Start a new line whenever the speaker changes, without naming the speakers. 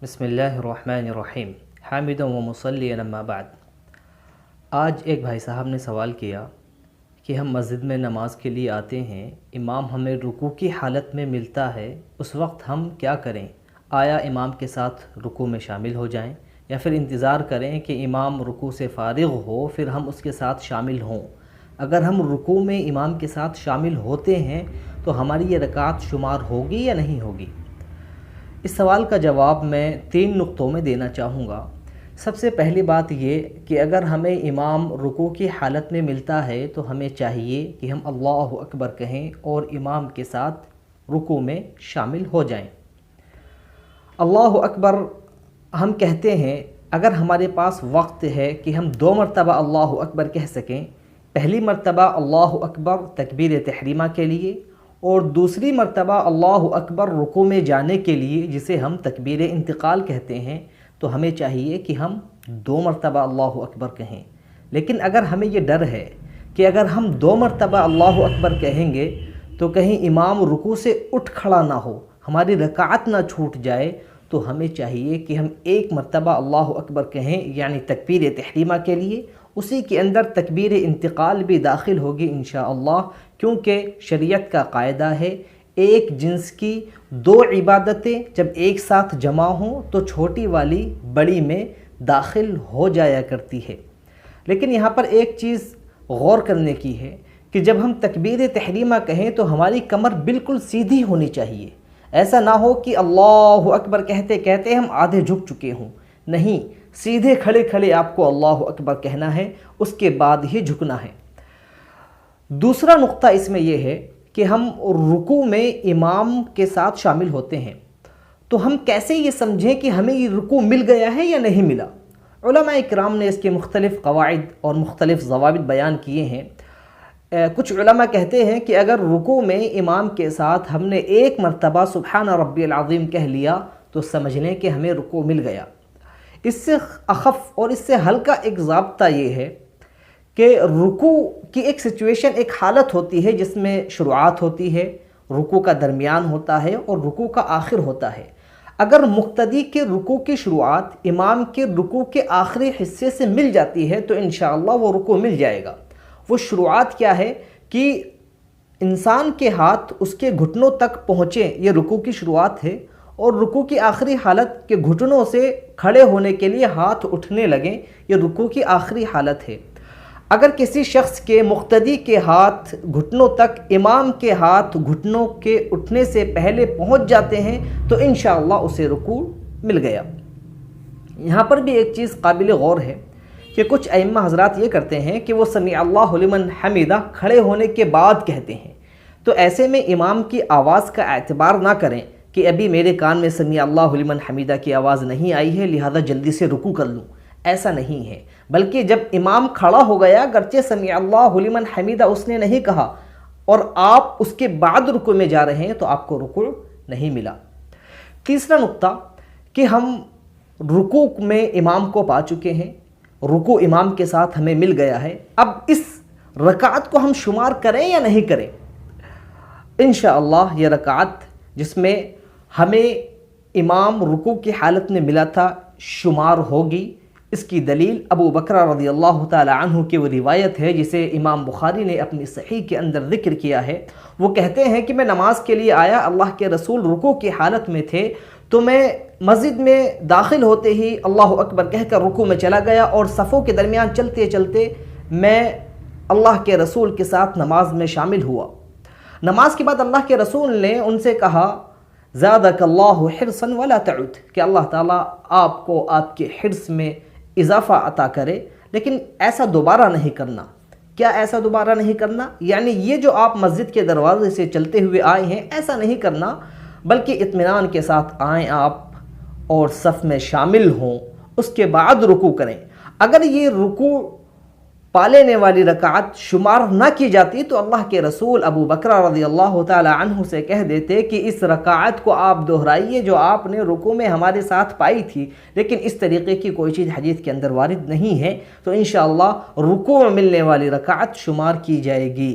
بسم اللہ الرحمن الرحیم حامدا و مصلیًا اما بعد۔ آج ایک بھائی صاحب نے سوال کیا کہ ہم مسجد میں نماز کے لیے آتے ہیں، امام ہمیں رکوع کی حالت میں ملتا ہے، اس وقت ہم کیا کریں؟ آیا امام کے ساتھ رکوع میں شامل ہو جائیں یا پھر انتظار کریں کہ امام رکوع سے فارغ ہو پھر ہم اس کے ساتھ شامل ہوں؟ اگر ہم رکوع میں امام کے ساتھ شامل ہوتے ہیں تو ہماری یہ رکعت شمار ہوگی یا نہیں ہوگی؟ اس سوال کا جواب میں 3 نقطوں میں دینا چاہوں گا۔ سب سے پہلی بات یہ کہ اگر ہمیں امام رکوع کی حالت میں ملتا ہے تو ہمیں چاہیے کہ ہم اللہ اکبر کہیں اور امام کے ساتھ رکوع میں شامل ہو جائیں۔ اللہ اکبر ہم کہتے ہیں اگر ہمارے پاس وقت ہے کہ ہم 2 مرتبہ اللہ اکبر کہہ سکیں۔ پہلی مرتبہ اللہ اکبر تکبیر تحریمہ کے لیے اور دوسری مرتبہ اللہ اکبر رکوع میں جانے کے لیے جسے ہم تکبیر انتقال کہتے ہیں، تو ہمیں چاہیے کہ ہم 2 مرتبہ اللہ اکبر کہیں۔ لیکن اگر ہمیں یہ ڈر ہے کہ اگر ہم 2 مرتبہ اللہ اکبر کہیں گے تو کہیں امام رکوع سے اٹھ کھڑا نہ ہو، ہماری رکعت نہ چھوٹ جائے، تو ہمیں چاہیے کہ ہم 1 مرتبہ اللہ اکبر کہیں، یعنی تکبیر تحریمہ کے لیے، اسی کے اندر تکبیر انتقال بھی داخل ہوگی انشاءاللہ، کیونکہ شریعت کا قاعدہ ہے ایک جنس کی 2 عبادتیں جب ایک ساتھ جمع ہوں تو چھوٹی والی بڑی میں داخل ہو جایا کرتی ہے۔ لیکن یہاں پر ایک چیز غور کرنے کی ہے کہ جب ہم تکبیر تحریمہ کہیں تو ہماری کمر بالکل سیدھی ہونی چاہیے، ایسا نہ ہو کہ اللہ اکبر کہتے کہتے ہم آدھے جھک چکے ہوں، نہیں، سیدھے کھڑے کھڑے آپ کو اللہ اکبر کہنا ہے، اس کے بعد ہی جھکنا ہے۔ دوسرا نقطہ اس میں یہ ہے کہ ہم رکوع میں امام کے ساتھ شامل ہوتے ہیں تو ہم کیسے یہ سمجھیں کہ ہمیں یہ رکوع مل گیا ہے یا نہیں ملا؟ علماء اکرام نے اس کے مختلف قواعد اور مختلف ضوابط بیان کیے ہیں۔ کچھ علماء کہتے ہیں کہ اگر رکوع میں امام کے ساتھ ہم نے 1 مرتبہ سبحان ربی العظیم کہہ لیا تو سمجھ لیں کہ ہمیں رکوع مل گیا۔ اس سے اخف اور اس سے ہلکا ایک ضابطہ یہ ہے کہ رکوع کی ایک سچویشن، ایک حالت ہوتی ہے جس میں شروعات ہوتی ہے، رکوع کا درمیان ہوتا ہے اور رکوع کا آخر ہوتا ہے۔ اگر مقتدی کے رکوع کی شروعات امام کے رکوع کے آخری حصے سے مل جاتی ہے تو انشاءاللہ وہ رکوع مل جائے گا۔ وہ شروعات کیا ہے کہ انسان کے ہاتھ اس کے گھٹنوں تک پہنچیں، یہ رکوع کی شروعات ہے، اور رکوع کی آخری حالت کے گھٹنوں سے کھڑے ہونے کے لیے ہاتھ اٹھنے لگیں، یہ رکوع کی آخری حالت ہے۔ اگر کسی شخص کے مقتدی کے ہاتھ گھٹنوں تک امام کے ہاتھ گھٹنوں کے اٹھنے سے پہلے پہنچ جاتے ہیں تو انشاءاللہ اسے رکوع مل گیا۔ یہاں پر بھی ایک چیز قابل غور ہے کہ کچھ ائمہ حضرات یہ کرتے ہیں کہ وہ سمیع اللہ لمن حمیدہ کھڑے ہونے کے بعد کہتے ہیں، تو ایسے میں امام کی آواز کا اعتبار نہ کریں کہ ابھی میرے کان میں سمیع اللہ لمن حمیدہ کی آواز نہیں آئی ہے لہذا جلدی سے رکوع کر لوں، ایسا نہیں ہے۔ بلکہ جب امام کھڑا ہو گیا، گرچہ سمیع اللہ لمن حمیدہ اس نے نہیں کہا اور آپ اس کے بعد رکوع میں جا رہے ہیں تو آپ کو رکوع نہیں ملا۔ تیسرا نقطہ کہ ہم رکوع میں امام کو پا چکے ہیں، رکوع امام کے ساتھ ہمیں مل گیا ہے، اب اس رکعت کو ہم شمار کریں یا نہیں کریں؟ انشاءاللہ یہ رکعت جس میں ہمیں امام رکوع کی حالت میں ملا تھا شمار ہوگی۔ اس کی دلیل ابو بکر رضی اللہ تعالی عنہ کی وہ روایت ہے جسے امام بخاری نے اپنی صحیح کے اندر ذکر کیا ہے۔ وہ کہتے ہیں کہ میں نماز کے لیے آیا، اللہ کے رسول رکوع کی حالت میں تھے، تو میں مسجد میں داخل ہوتے ہی اللہ اکبر کہہ کر رکوع میں چلا گیا اور صفوں کے درمیان چلتے چلتے میں اللہ کے رسول کے ساتھ نماز میں شامل ہوا۔ نماز کے بعد اللہ کے رسول نے ان سے کہا زادک اللہ حرصا ولا تعد، کہ اللہ تعالیٰ آپ کو آپ کے حرص میں اضافہ عطا کرے، لیکن ایسا دوبارہ نہیں کرنا۔ کیا ایسا دوبارہ نہیں کرنا؟ یعنی یہ جو آپ مسجد کے دروازے سے چلتے ہوئے آئے ہیں ایسا نہیں کرنا، بلکہ اطمینان کے ساتھ آئیں آپ اور صف میں شامل ہوں، اس کے بعد رکوع کریں۔ اگر یہ رکوع پا لینے والی رکعت شمار نہ کی جاتی تو اللہ کے رسول ابو بکر رضی اللہ تعالی عنہ سے کہہ دیتے کہ اس رکعت کو آپ دہرائیے جو آپ نے رکوع میں ہمارے ساتھ پائی تھی، لیکن اس طریقے کی کوئی چیز حدیث کے اندر وارد نہیں ہے، تو انشاءاللہ رکوع میں ملنے والی رکعت شمار کی جائے گی۔